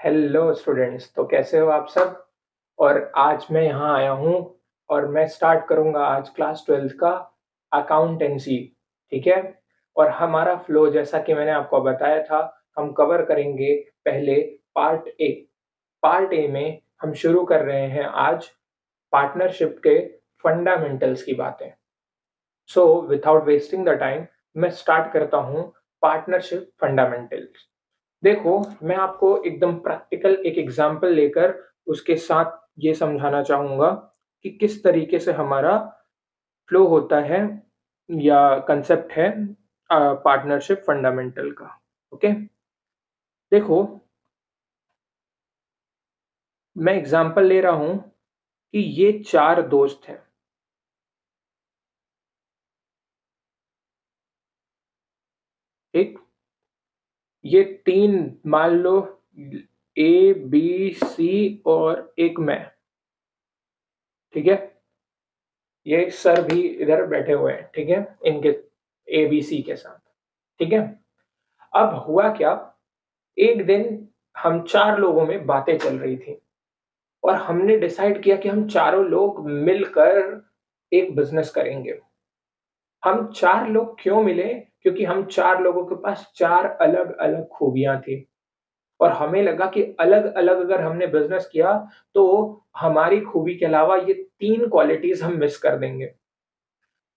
Hello students, तो कैसे हो आप सब। और आज मैं यहाँ आया हूँ और मैं स्टार्ट करूँगा आज क्लास 12th का अकाउंटेंसी। ठीक है। और हमारा फ्लो जैसा कि मैंने आपको बताया था, हम कवर करेंगे पहले पार्ट ए में हम शुरू कर रहे हैं आज पार्टनरशिप के फंडामेंटल्स की बातें। So without wasting the time मैं स्टार्ट करता हूँ पार्टनरशिप फंडामेंटल्स। देखो, मैं आपको एकदम प्रैक्टिकल एक एग्जांपल लेकर उसके साथ ये समझाना चाहूँगा कि किस तरीके से हमारा फ्लो होता है या कंसेप्ट है पार्टनरशिप फंडामेंटल का। ओके। देखो, मैं एग्जांपल ले रहा हूँ कि ये 4 दोस्त हैं। एक, ये 3 मान लो, ए बी सी और एक मैं। ठीक है। ये सर भी इधर बैठे हुए हैं। ठीक है, इनके ए बी सी के साथ। ठीक है। अब हुआ क्या, एक दिन हम 4 लोगों में बातें चल रही थी और हमने डिसाइड किया कि हम चारों लोग मिलकर एक बिजनेस करेंगे। हम 4 लोग क्यों मिले? क्योंकि हम 4 लोगों के पास 4 अलग अलग खूबियां थी और हमें लगा कि अलग अलग अगर हमने बिजनेस किया तो हमारी खूबी के अलावा ये 3 क्वालिटीज हम मिस कर देंगे।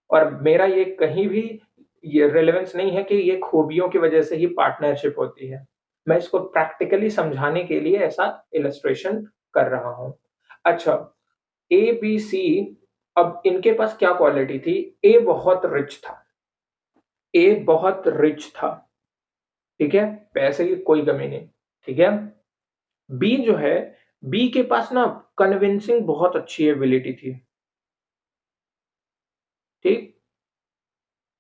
और मेरा ये कहीं भी ये रेलेवेंस नहीं है कि ये खूबियों की वजह से ही पार्टनरशिप होती है। मैं इसको प्रैक्टिकली समझाने के लिए ऐसा इलस्ट्रेशन कर रहा हूँ। अच्छा, ए, बी, सी, अब इनके पास क्या क्वालिटी थी? ए बहुत रिच था। ए बहुत रिच था। ठीक है, पैसे की कोई कमी नहीं। ठीक है। बी जो है, बी के पास ना कन्विंसिंग बहुत अच्छी एबिलिटी थी। ठीक।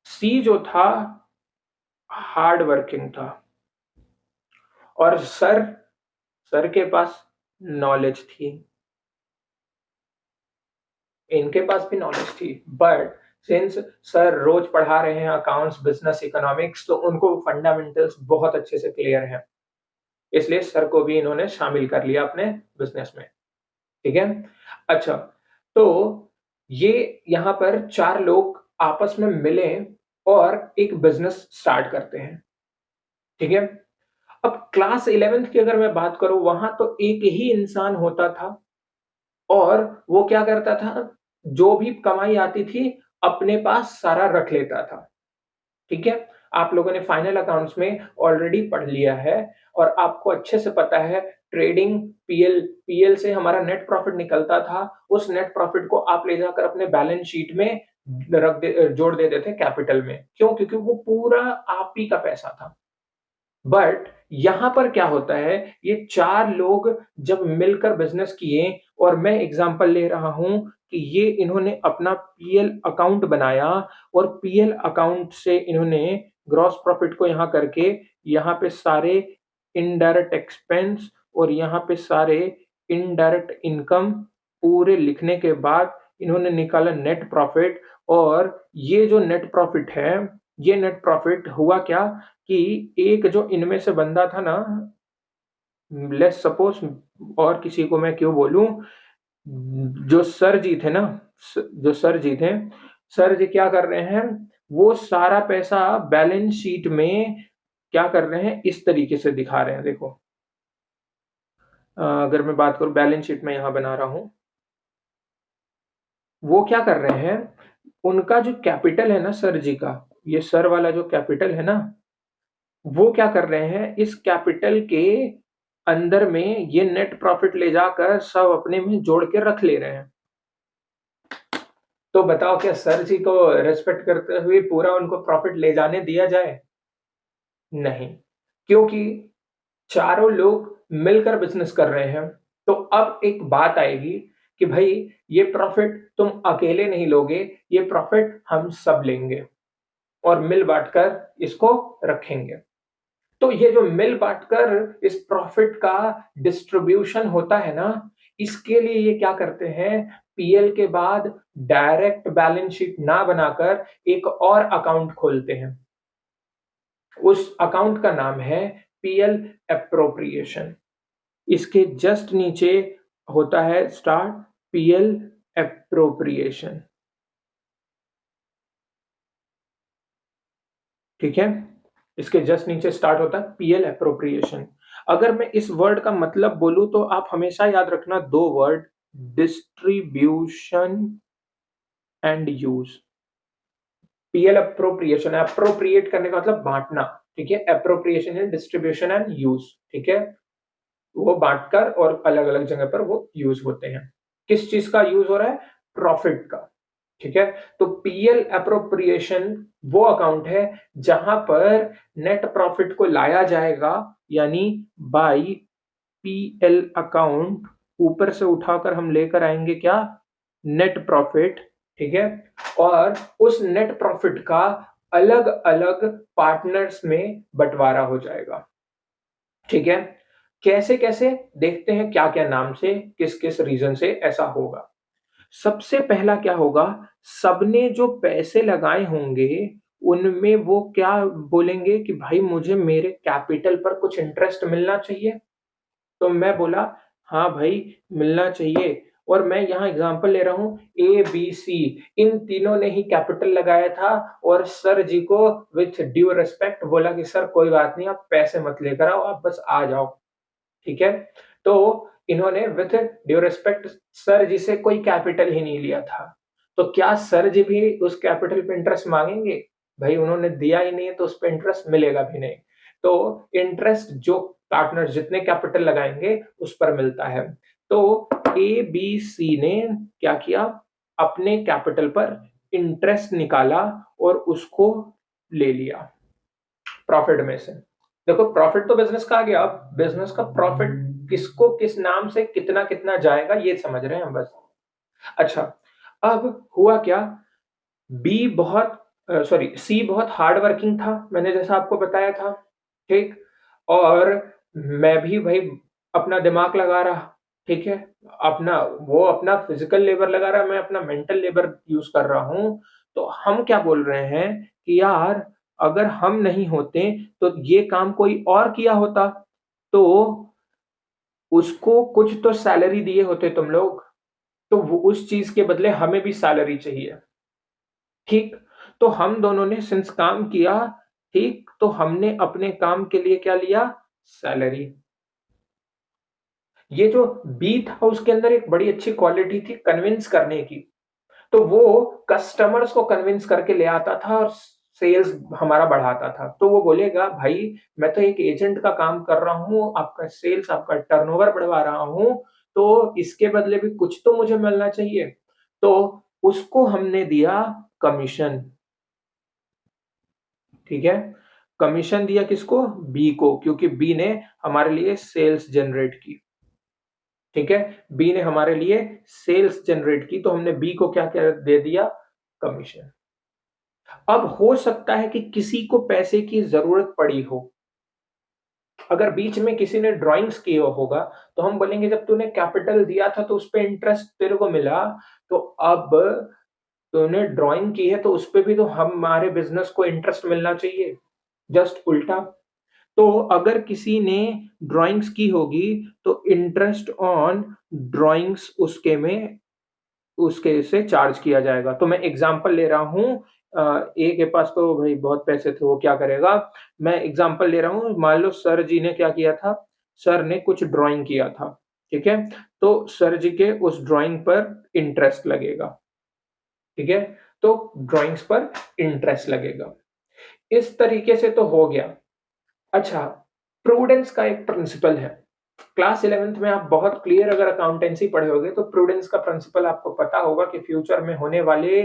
सी जो था हार्ड वर्किंग था। और सर सर के पास नॉलेज थी। इनके पास भी नॉलेज थी, बट सिंस सर रोज पढ़ा रहे हैं अकाउंट्स, बिजनेस, इकोनॉमिक्स, तो उनको फंडामेंटल्स बहुत अच्छे से क्लियर है। इसलिए सर को भी इन्होंने शामिल कर लिया अपने बिजनेस में। ठीक है। अच्छा, तो ये यहाँ पर 4 लोग आपस में मिले और एक बिजनेस स्टार्ट करते हैं। ठीक है। अब क्लास 11th की अगर मैं बात करूं, वहां तो एक ही इंसान होता था और वो क्या करता था, जो भी कमाई आती थी अपने पास सारा रख लेता था। ठीक है। आप लोगों ने फाइनल अकाउंट्स में ऑलरेडी पढ़ लिया है और आपको अच्छे से पता है, ट्रेडिंग पीएल पीएल से हमारा नेट प्रॉफिट निकलता था। उस नेट प्रॉफिट को आप ले जाकर अपने बैलेंस शीट में जोड़ देते थे कैपिटल में। क्यों? क्योंकि वो पूरा आप ही का पैसा था। बट यहां पर क्या होता है, ये 4 लोग जब मिलकर बिजनेस किए, और मैं एग्जांपल ले रहा हूं कि ये इन्होंने अपना पीएल अकाउंट बनाया और पीएल अकाउंट से इन्होंने ग्रॉस प्रॉफिट को यहां करके यहां पे सारे इनडायरेक्ट एक्सपेंस और यहां पे सारे इनडायरेक्ट इनकम पूरे लिखने के बाद इन्होंने निकाला नेट प्रॉफिट। और ये जो नेट प्रॉफिट है, ये नेट प्रॉफिट हुआ क्या कि एक जो इनमें से बंदा था ना, लेट्स सपोज, और किसी को मैं क्यों बोलूं, जो सर जी थे ना, जो सर जी थे, सर जी क्या कर रहे हैं, वो सारा पैसा बैलेंस शीट में क्या कर रहे हैं, इस तरीके से दिखा रहे हैं। देखो, अगर मैं बात करूं बैलेंस शीट में यहां बना रहा हूं, वो क्या कर रहे हैं, उनका जो कैपिटल है ना सर जी का, ये सर वाला जो कैपिटल है ना, वो क्या कर रहे हैं, इस कैपिटल के अंदर में ये नेट प्रॉफिट ले जाकर सब अपने में जोड़ के रख ले रहे हैं। तो बताओ, क्या सर जी को रेस्पेक्ट करते हुए पूरा उनको प्रॉफिट ले जाने दिया जाए? नहीं। क्योंकि चारों लोग मिलकर बिजनेस कर रहे हैं। तो अब एक बात आएगी कि भाई, ये प्रॉफिट तुम अकेले नहीं लोगे, ये प्रॉफिट हम सब लेंगे और मिल बांटकर इसको रखेंगे। तो ये जो मिल बांटकर इस प्रॉफिट का डिस्ट्रीब्यूशन होता है ना, इसके लिए ये क्या करते हैं, पीएल के बाद डायरेक्ट बैलेंस शीट ना बनाकर एक और अकाउंट खोलते हैं। उस अकाउंट का नाम है पीएल एप्रोप्रिएशन। इसके जस्ट नीचे होता है स्टार्ट पीएल एप्रोप्रिएशन। ठीक है? इसके जस्ट नीचे स्टार्ट होता है पीएल एप्रोप्रिएशन। अगर मैं इस वर्ड का मतलब बोलूं तो आप हमेशा याद रखना दो word, distribution and use. PL appropriation, appropriate करने का मतलब बांटना, ठीक है? एप्रोप्रिएशन है डिस्ट्रीब्यूशन एंड यूज, ठीक है? वो बांटकर और अलग अलग जगह पर वो यूज होते हैं। किस चीज का यूज हो रहा है? प्रॉफिट का, ठीक है? तो पीएल एप्रोप्रिएशन वो अकाउंट है जहां पर नेट प्रॉफिट को लाया जाएगा, यानी बाई पीएल अकाउंट ऊपर से उठाकर हम लेकर आएंगे क्या? नेट प्रॉफिट, ठीक है? और उस नेट प्रॉफिट का अलग अलग पार्टनर्स में बंटवारा हो जाएगा, ठीक है? कैसे कैसे देखते हैं, क्या क्या नाम से, किस किस रीजन से ऐसा होगा। सबसे पहला क्या होगा, सबने जो पैसे लगाए होंगे उनमें वो क्या बोलेंगे कि भाई मुझे मेरे कैपिटल पर कुछ इंटरेस्ट मिलना चाहिए। तो मैं बोला हाँ भाई मिलना चाहिए, और मैं यहाँ एग्जांपल ले रहा हूँ ए बी सी, इन तीनों ने ही कैपिटल लगाया था और सर जी को विथ ड्यू रिस्पेक्ट बोला कि सर कोई बात नहीं, आप पैसे मत लेकर आओ, आप बस आ जाओ, ठीक है? तो इन्होंने विथ ड्यू रिस्पेक्ट सर जी से कोई कैपिटल ही नहीं लिया था, तो क्या सर जी भी उस कैपिटल पे इंटरेस्ट मांगेंगे? भाई उन्होंने दिया ही नहीं है तो उस पे इंटरेस्ट मिलेगा भी नहीं। तो इंटरेस्ट जो पार्टनर जितने कैपिटल लगाएंगे उस पर मिलता है। तो ए बी सी ने क्या किया, अपने कैपिटल पर इंटरेस्ट निकाला और उसको ले लिया प्रॉफिट में से। देखो प्रॉफिट तो बिजनेस का आ गया, अब बिजनेस का प्रॉफिट किसको किस नाम से कितना कितना जाएगा ये समझ रहे हैं हम बस। अच्छा, अब हुआ क्या, बी बहुत सॉरी सी बहुत हार्ड वर्किंग था, मैंने जैसा आपको बताया था, ठीक? और मैं भी भाई अपना दिमाग लगा रहा, ठीक है? अपना वो अपना फिजिकल लेबर लगा रहा, मैं अपना मेंटल लेबर यूज कर रहा हूं। तो हम क्या बोल रहे हैं कि यार अगर हम नहीं होते तो ये काम कोई और किया होता, तो उसको कुछ तो सैलरी दिए होते तुम लोग, तो वो उस चीज के बदले हमें भी सैलरी चाहिए, ठीक? तो हम दोनों ने सिंस काम किया, ठीक, तो हमने अपने काम के लिए क्या लिया? सैलरी। ये जो बी था उसके अंदर एक बड़ी अच्छी क्वालिटी थी कन्विंस करने की, तो वो कस्टमर्स को कन्विंस करके ले आता था और सेल्स हमारा बढ़ाता था। तो वो बोलेगा भाई मैं तो एक एजेंट का काम कर रहा हूँ, आपका सेल्स आपका टर्नओवर बढ़वा रहा हूँ, तो इसके बदले भी कुछ तो मुझे मिलना चाहिए। तो उसको हमने दिया कमीशन, ठीक है? कमीशन दिया किसको? बी को, क्योंकि बी ने हमारे लिए सेल्स जनरेट की, ठीक है? बी ने हमारे लिए सेल्स जनरेट की, तो हमने बी को क्या क्या दे दिया? कमीशन। अब हो सकता है कि किसी को पैसे की जरूरत पड़ी हो, अगर बीच में किसी ने ड्राइंग्स किया होगा, तो हम बोलेंगे जब तूने कैपिटल दिया था तो उस पे इंटरेस्ट तेरे को मिला, तो अब तूने ड्राइंग की है तो उस पे भी तो हमारे बिजनेस को इंटरेस्ट मिलना चाहिए। जस्ट उल्टा। तो अगर किसी ने ड्राइंग्स की होगी तो इंटरेस्ट ऑन ड्राइंग्स उसके से चार्ज किया जाएगा। तो मैं एग्जांपल ले रहा हूँ, ए के पास तो भाई बहुत पैसे थे, वो क्या करेगा? मैं एग्जांपल ले रहा हूँ, मान लो सर जी ने क्या किया था, सर ने कुछ ड्राइंग किया था, ठीक है? तो सर जी के उस ड्राइंग पर इंटरेस्ट लगेगा, ठीक है? तो ड्राइंग्स पर इंटरेस्ट लगेगा। इस तरीके से तो हो गया। अच्छा, प्रूडेंस का एक प्रिंसिपल है। क्लास 11th में आप बहुत क्लियर अगर अकाउंटेंसी पढ़े होगे तो प्रूडेंस का प्रिंसिपल आपको पता होगा कि फ्यूचर में होने वाले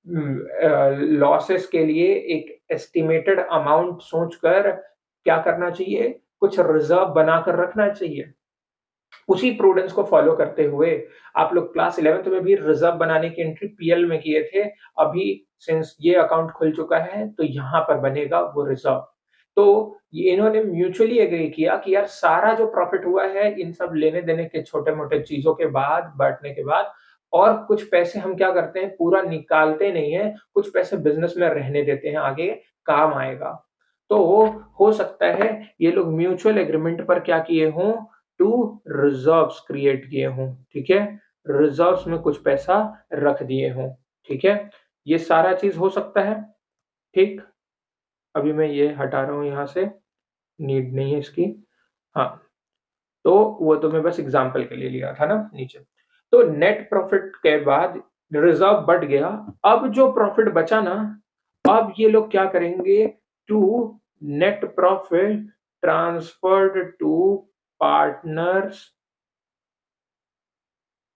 लॉसेस के लिए एक एस्टिमेटेड अमाउंट सोचकर क्या करना चाहिए? कुछ रिजर्व बनाकर रखना चाहिए। उसी प्रूडेंस को फॉलो करते हुए आप लोग क्लास 11th में भी रिजर्व बनाने की एंट्री पीएल में किए थे। अभी सिंस ये अकाउंट खुल चुका है तो यहाँ पर बनेगा वो रिजर्व। तो ये इन्होंने म्यूचुअली एग्री किया कि यार सारा जो प्रॉफिट हुआ है इन सब लेने देने के छोटे-मोटे चीजों के बाद, बाँटने के बाद, और कुछ पैसे हम क्या करते हैं, पूरा निकालते नहीं है, कुछ पैसे बिज़नेस में रहने देते हैं, आगे काम आएगा। तो हो सकता है ये लोग म्यूचुअल एग्रीमेंट पर क्या किए हों, टू रिजर्व्स क्रिएट किए हों, ठीक है? रिजर्व्स में कुछ पैसा रख दिए हों, ठीक है? ये सारा चीज़ हो सकता है, ठीक? अभी मैं ये हटा रहा हूँ यहाँ से, नीड नहीं है इसकी। हाँ, तो वो तो मैं बस एग्ज़ाम्पल के लिए लिया था ना नीचे। तो नेट प्रॉफ़िट के बाद रिज़र्व बढ़ गया, अब जो प्रॉफ़िट बचा ना, अब ये लोग क्या करेंगे, to net profit transferred to partners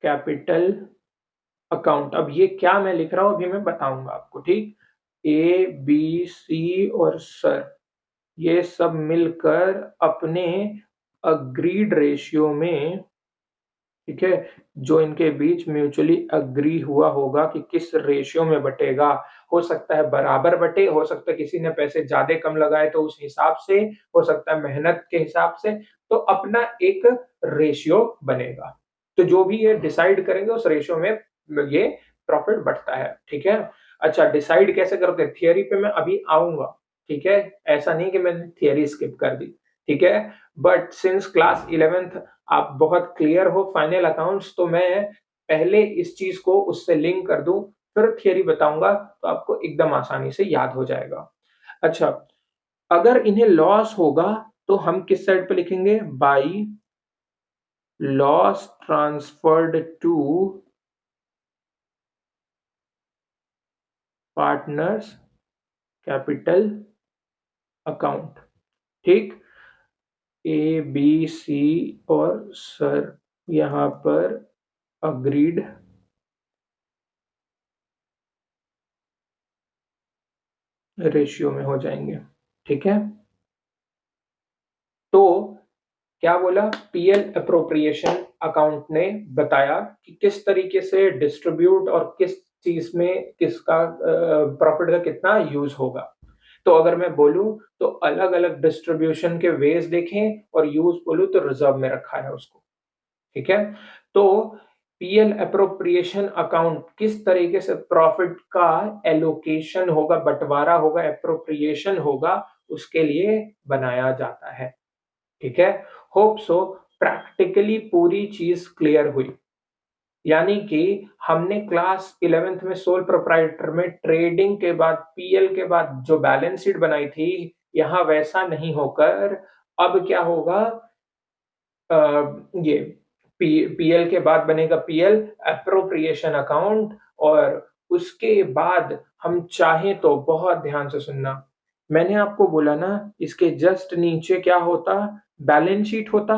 capital account. अब ये क्या मैं लिख रहा हूँ अभी मैं बताऊँगा आपको, ठीक? ए, बी, सी और सर ये सब मिलकर अपने अग्रीड रेशियो में, ठीक है, जो इनके बीच म्यूचुअली अग्री हुआ होगा कि किस रेशियो में बटेगा। हो सकता है बराबर बटे, हो सकता है किसी ने पैसे ज्यादा कम लगाए तो उस हिसाब से, हो सकता है मेहनत के हिसाब से, तो अपना एक रेशियो बनेगा। तो जो भी ये डिसाइड करेंगे उस रेशियो में ये प्रॉफिट बढ़ता है, ठीक है? अच्छा, डिसाइड कैसे करते हैं? थियरी पे मैं अभी आऊंगा, ठीक है? ऐसा नहीं कि मैंने थियरी स्किप कर दी, ठीक है? बट सिंस क्लास 11th आप बहुत क्लियर हो फाइनल अकाउंट्स, तो मैं पहले इस चीज को उससे लिंक कर दूं, फिर थियरी बताऊंगा, तो आपको एकदम आसानी से याद हो जाएगा। अच्छा, अगर इन्हें लॉस होगा तो हम किस साइड पे लिखेंगे? By loss transferred to partners capital account, ठीक? ए बी सी और सर यहां पर अग्रीड रेशियो में हो जाएंगे, ठीक है? तो क्या बोला? पीएल अप्रोप्रिएशन अकाउंट ने बताया कि किस तरीके से डिस्ट्रीब्यूट और किस चीज में किसका प्रॉफिट का कितना यूज होगा। तो अगर मैं बोलूं तो अलग अलग डिस्ट्रीब्यूशन के वेज देखें, और यूज बोलूं तो रिजर्व में रखा है उसको, ठीक है? तो पीएल अप्रोप्रिएशन अकाउंट किस तरीके से प्रॉफिट का एलोकेशन होगा, बंटवारा होगा, अप्रोप्रिएशन होगा, उसके लिए बनाया जाता है, ठीक है? होप सो प्रैक्टिकली पूरी चीज क्लियर हुई। यानी कि हमने क्लास 11th में सोल प्रोप्राइटर में ट्रेडिंग के बाद पीएल के बाद जो बैलेंस शीट बनाई थी, यहां वैसा नहीं होकर अब क्या होगा, ये पीएल के बाद बनेगा पीएल अप्रोप्रिएशन अकाउंट, और उसके बाद हम चाहें तो बहुत ध्यान से सुनना, मैंने आपको बोला ना इसके जस्ट नीचे क्या होता, बैलेंस शीट होता।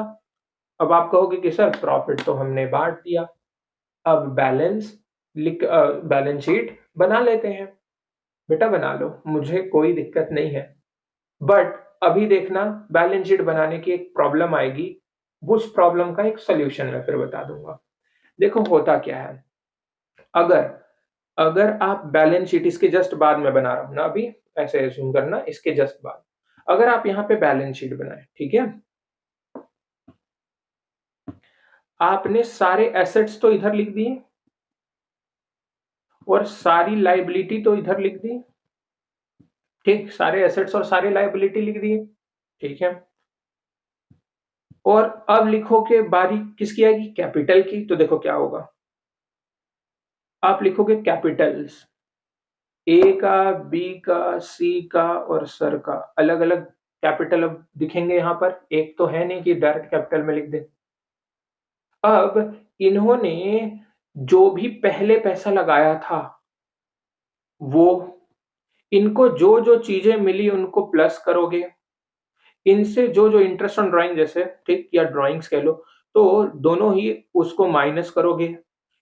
अब आप कहोगे कि सर प्रॉफिट तो हमने बांट दिया, अब बैलेंस शीट बना लेते हैं। बेटा बना लो, मुझे कोई दिक्कत नहीं है, बट अभी देखना बैलेंस शीट बनाने की एक प्रॉब्लम आएगी, उस प्रॉब्लम का एक सॉल्यूशन मैं फिर बता दूंगा। देखो होता क्या है, अगर अगर आप बैलेंस शीट इसके जस्ट बाद में बना रहा हूं ना, अभी ऐसे assume करना इसके जस्ट बाद, अगर आप यहाँ पे बैलेंस शीट बनाए, ठीक है, आपने सारे एसेट्स तो इधर लिख दिए और सारी लाइबिलिटी तो इधर लिख दी, ठीक? सारे एसेट्स और सारी लाइबिलिटी लिख दिए, ठीक है? और अब लिखो कि बारी किसकी आएगी? कैपिटल की। तो देखो क्या होगा, आप लिखोगे कैपिटल्स, ए का, बी का, सी का और सर का अलग अलग कैपिटल अब दिखेंगे यहां पर, एक तो है नहीं कि डायरेक्ट कैपिटल में लिख दे। अब इन्होंने जो भी पहले पैसा लगाया था वो, इनको जो जो चीजें मिली उनको प्लस करोगे, इनसे जो जो इंटरेस्ट ऑन ड्राइंग जैसे, ठीक, या ड्राइंग्स कह लो, तो दोनों ही उसको माइनस करोगे।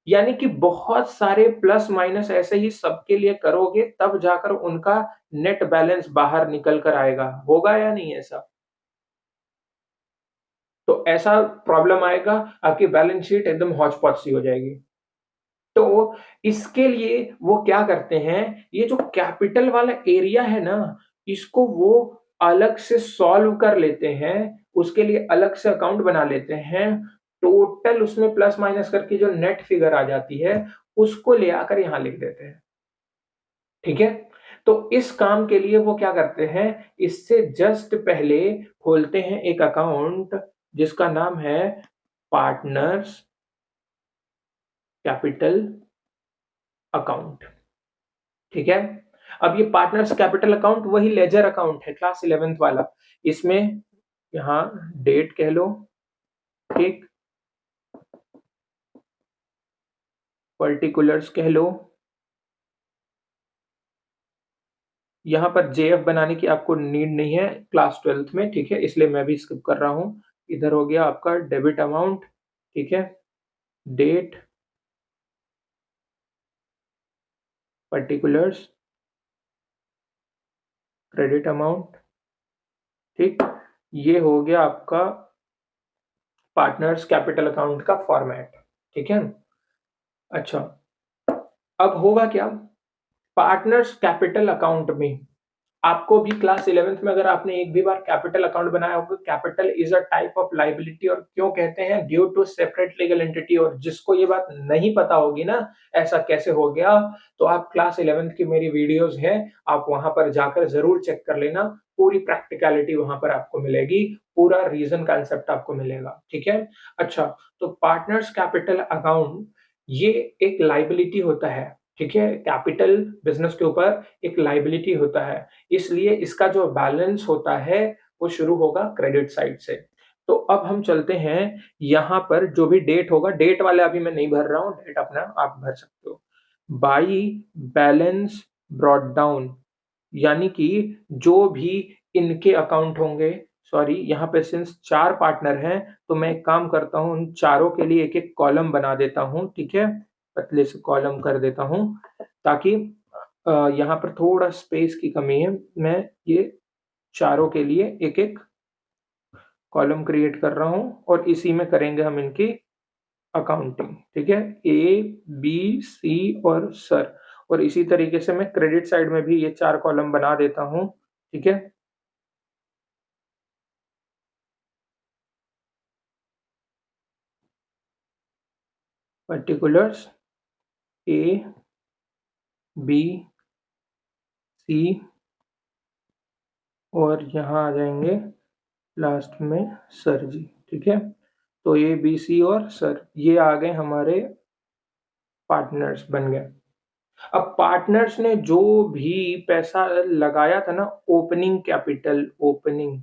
यानी कि बहुत सारे प्लस माइनस ऐसे ही सबके लिए करोगे, तब जाकर उनका नेट बैलेंस बाहर निकल कर आएगा। होगा या नहीं ऐसा? तो ऐसा प्रॉब्लम आएगा, आपकी बैलेंस शीट एकदम हौच पौच सी हो जाएगी। तो इसके लिए वो क्या करते हैं, ये जो कैपिटल वाला एरिया है ना, इसको वो अलग से सॉल्व कर लेते हैं, उसके लिए अलग से अकाउंट बना लेते हैं, टोटल उसमें प्लस माइनस करके जो नेट फिगर आ जाती है उसको ले आकर यहां लिख देते हैं, ठीक है? तो इस काम के लिए वो क्या करते हैं, इससे जस्ट पहले खोलते हैं एक अकाउंट जिसका नाम है पार्टनर्स कैपिटल अकाउंट। ठीक है। अब ये पार्टनर्स कैपिटल अकाउंट वही लेजर अकाउंट है क्लास 11th वाला। इसमें यहाँ डेट कह लो, ठीक, पर्टिकुलर्स कह लो, यहाँ पर जेएफ बनाने की आपको नीड नहीं है क्लास 12th में, ठीक है, इसलिए मैं भी स्किप कर रहा हूँ। इधर हो गया आपका डेबिट अमाउंट, ठीक है, डेट, पर्टिकुलर्स, क्रेडिट अमाउंट, ठीक। ये हो गया आपका पार्टनर्स कैपिटल अकाउंट का फॉर्मेट, ठीक है। अच्छा, अब होगा क्या, पार्टनर्स कैपिटल अकाउंट में आपको भी क्लास 11th में अगर आपने एक भी बार कैपिटल अकाउंट बनाया होगा, capital is a type of liability, और क्यों कहते हैं, due to separate legal entity. और जिसको ये बात नहीं पता होगी ना ऐसा कैसे हो गया, तो आप क्लास 11th की मेरी वीडियोस हैं, आप वहां पर जाकर जरूर चेक कर लेना, पूरी प्रैक्टिकलिटी वहां पर आपको मिलेगी, पूरा रीजन कंसेप्ट आपको मिलेगा, ठीक है। अच्छा, तो पार्टनर्स कैपिटल अकाउंट ये एक लायबिलिटी होता है, ठीक है, कैपिटल बिजनेस के ऊपर एक लायबिलिटी होता है, इसलिए इसका जो बैलेंस होता है वो शुरू होगा क्रेडिट साइड से। तो अब हम चलते हैं, यहाँ पर जो भी डेट होगा, डेट वाले अभी मैं नहीं भर रहा हूँ, डेट अपना आप भर सकते हो। बाई बैलेंस ब्रॉट डाउन, यानी कि जो भी इनके अकाउंट होंगे, सॉरी यहाँ पे सिंस 4 पार्टनर हैं तो मैं एक काम करता हूँ, उन चारों के लिए एक एक कॉलम बना देता हूँ, ठीक है, पतले से कॉलम कर देता हूँ ताकि यहाँ पर थोड़ा स्पेस की कमी है, मैं ये चारों के लिए एक एक कॉलम क्रिएट कर रहा हूँ और इसी में करेंगे हम इनकी अकाउंटिंग, ठीक है, ए बी सी और सर। और इसी तरीके से मैं क्रेडिट साइड में भी ये 4 कॉलम बना देता हूँ, ठीक है। पर्टिकुलर्स ए बी सी और यहाँ आ जाएंगे लास्ट में सर जी, ठीक है। तो ए बी सी और सर ये आ गए हमारे पार्टनर्स बन गए। अब पार्टनर्स ने जो भी पैसा लगाया था ना, ओपनिंग कैपिटल, ओपनिंग,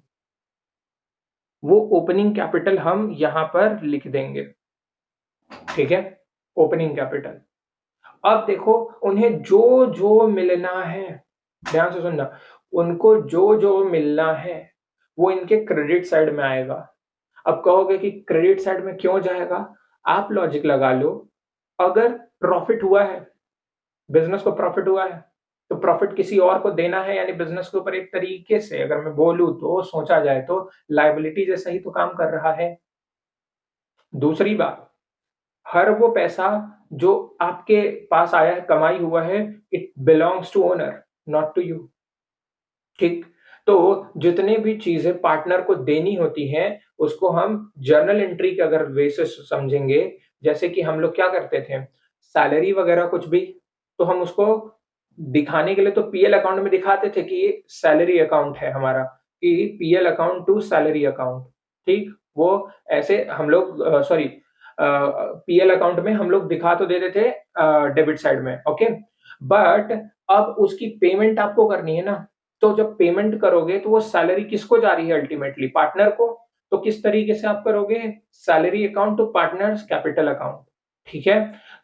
वो ओपनिंग कैपिटल हम यहाँ पर लिख देंगे, ठीक है, ओपनिंग कैपिटल। अब देखो, उन्हें जो जो मिलना है, ध्यान से सुनना, उनको जो जो मिलना है वो इनके क्रेडिट साइड में आएगा। अब कहोगे कि क्रेडिट साइड में क्यों जाएगा, आप लॉजिक लगा लो, अगर प्रॉफिट हुआ है, बिजनेस को प्रॉफिट हुआ है, तो प्रॉफिट किसी और को देना है, यानी बिजनेस के ऊपर एक तरीके से अगर मैं बोलूं तो सोचा जाए तो लायबिलिटी जैसा ही तो काम कर रहा है। दूसरी बात, हर वो पैसा जो आपके पास आया है, कमाई हुआ है, it belongs to owner, not to you, ठीक। तो जितने भी चीजें पार्टनर को देनी होती हैं उसको हम जर्नल एंट्री के अगर वे से समझेंगे, जैसे कि हम लोग क्या करते थे, सैलरी वगैरह कुछ भी, तो हम उसको दिखाने के लिए तो पीएल अकाउंट में दिखाते थे कि ये सैलरी अकाउंट है हमारा, कि PL account to salary account, ठीक। वो ऐसे हम लोग सॉरी पीएल अकाउंट में हम लोग दिखा तो देते थे डेबिट साइड में, ओके। बट अब उसकी पेमेंट आपको करनी है ना, तो जब पेमेंट करोगे तो वो सैलरी किसको जा रही है, अल्टीमेटली पार्टनर को। तो किस तरीके से आप करोगे, salary account to partners capital account, ठीक है।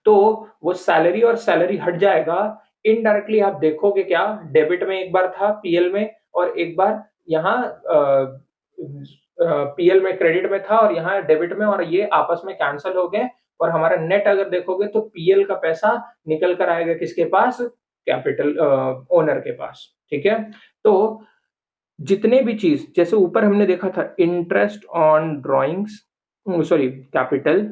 तो वो सैलरी और सैलरी हट जाएगा, इनडायरेक्टली आप देखोगे क्या, डेबिट में एक बार था पीएल में, और एक बार यहाँ पीएल में क्रेडिट में था और यहाँ डेबिट में, और ये आपस में कैंसिल हो गए, और हमारा नेट अगर देखोगे तो पीएल का पैसा निकल कर आएगा किसके पास, कैपिटल ओनर के पास, ठीक है। तो जितने भी चीज, जैसे ऊपर हमने देखा था interest on drawings, sorry capital,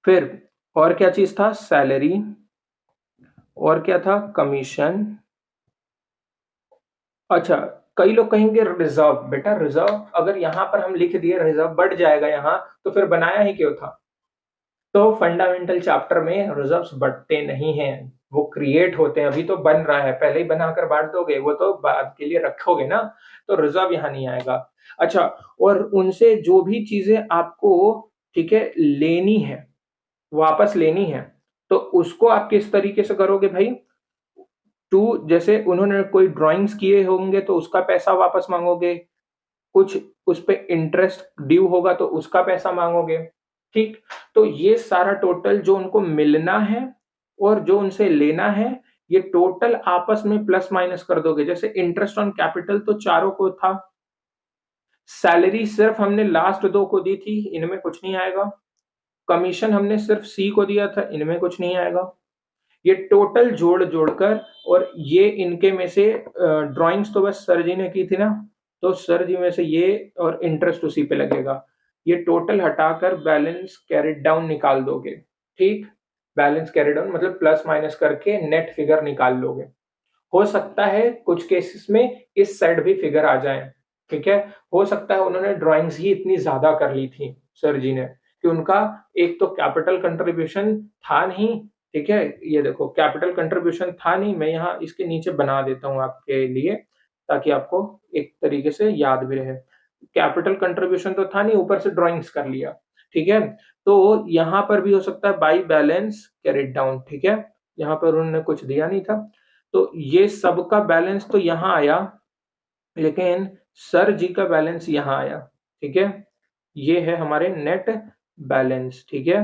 फिर और क्या चीज था, सैलरी, और क्या था, कमीशन। अच्छा, कई लोग कहेंगे रिजर्व, बेटा रिजर्व अगर यहाँ पर हम लिख दिए रिजर्व बढ़ जाएगा यहाँ, तो फिर बनाया ही क्यों था। तो फंडामेंटल चैप्टर में रिजर्व्स बढ़ते नहीं हैं, वो क्रिएट होते हैं, अभी तो बन रहा है, पहले ही बनाकर बांट दोगे, वो तो बाद के लिए रखोगे ना, तो रिजर्व यहाँ नहीं आएगा। अच्छा, और उनसे जो भी चीजें आपको, ठीक है, लेनी है, वापस लेनी है, तो उसको आप किस तरीके से करोगे भाई? टू, जैसे उन्होंने कोई ड्राइंग्स किए होंगे तो उसका पैसा वापस मांगोगे, कुछ उस पे इंटरेस्ट ड्यू होगा तो उसका पैसा मांगोगे, ठीक? तो ये सारा टोटल जो उनको मिलना है और जो उनसे लेना है, ये टोटल आपस में प्लस माइनस कर दोगे। जैसे इंटरेस्ट ऑन कैपिटल तो चारों को था, सैलरी सिर्फ हमने लास्ट दो को दी थी, इनमें कुछ नहीं आएगा, कमीशन हमने सिर्फ सी को दिया था, इनमें कुछ नहीं आएगा। ये टोटल जोड़ जोड़कर, और ये इनके में से ड्राइंग्स तो बस सर जी ने की थी ना, तो सर जी में से ये और इंटरेस्ट उसी पे लगेगा। ये टोटल हटाकर बैलेंस कैरिड डाउन निकाल दोगे, ठीक? बैलेंस कैरिड डाउन मतलब प्लस माइनस करके नेट फिगर निकाल लोगे। हो सकता है कुछ केसेस में इस साइड भी फिगर आ जाए, ठीक है? हो सकता है उन्होंने ड्राइंग्स ही इतनी ज्यादा कर ली थी सर जी ने, कि उनका एक तो कैपिटल कंट्रीब्यूशन था नहीं, ठीक है? ये देखो कैपिटल कंट्रीब्यूशन था नहीं, मैं यहाँ इसके नीचे बना देता हूँ आपके लिए, ताकि आपको एक तरीके से याद भी रहे। कैपिटल कंट्रीब्यूशन तो था नहीं, ऊपर से ड्राइंग्स कर लिया, ठीक है? तो यहाँ पर भी हो सकता है बाई बैलेंस कैरिड डाउन, ठीक है? यहाँ पर उन्होंने कुछ दिया नहीं था, तो ये सबका बैलेंस तो यहाँ आया, लेकिन सर जी का बैलेंस यहाँ आया, ठीक है? ये है हमारे नेट बैलेंस, ठीक है?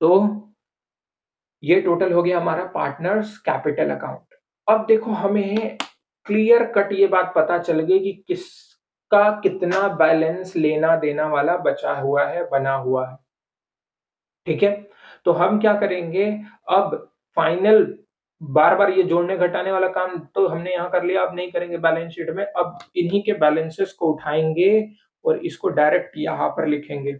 तो ये टोटल हो गया हमारा पार्टनर्स कैपिटल अकाउंट। अब देखो हमें क्लियर कट ये बात पता चल गई कि किसका कितना बैलेंस लेना देना वाला बचा हुआ है, बना हुआ है, ठीक है? तो हम क्या करेंगे अब? फाइनल, बार बार ये जोड़ने घटाने वाला काम तो हमने यहाँ कर लिया, अब नहीं करेंगे बैलेंस शीट में, अब इन्हीं के बैलेंसेस को उठाएंगे और इसको डायरेक्ट यहाँ पर लिखेंगे।